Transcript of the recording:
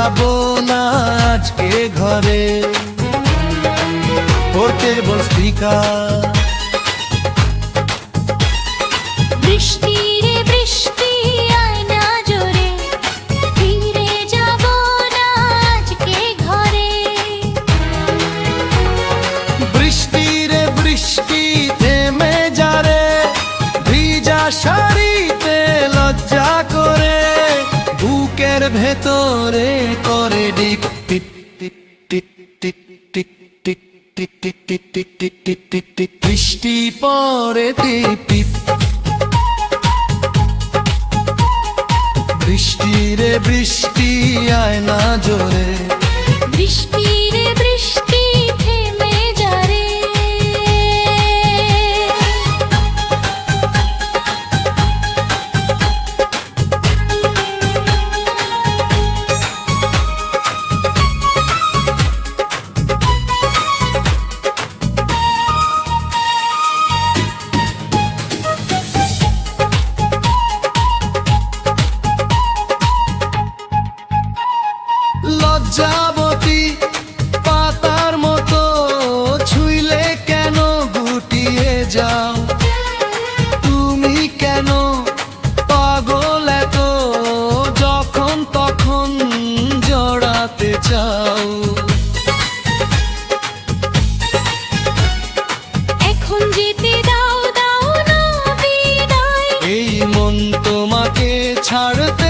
যাব না আজকে ঘরে, পোর্টেবল স্পিকার। বৃষ্টি রে বৃষ্টি আয় না জোরে, ফিরে যাব না আজকে ঘরে। বৃষ্টি রে বৃষ্টি থেমে যা রে, ভিজা শাড়িতে লজ্জা করে, বুকের ভেতরে করে ডিপ টিপ টিপ টিপ টিপ টিপ টিপ টিপ টিপ টিপ টিপ টিপ টিপ টিপ টিপ। বৃষ্টি পরে টিপ টিপ। বৃষ্টি রে বৃষ্টি আয় না জোরে, বৃষ্টি রে বৃষ্টি থেমে যা রে। লজ্জাবতী পাতার মতো ছুঁইলে কেন গুটিয়ে যাও, তুমি কেন পাগল এত যখন তখন জড়াতে চাও। এখন যেতে দাও দাও না বিদায়, এই মন তোমাকে ছাড়তে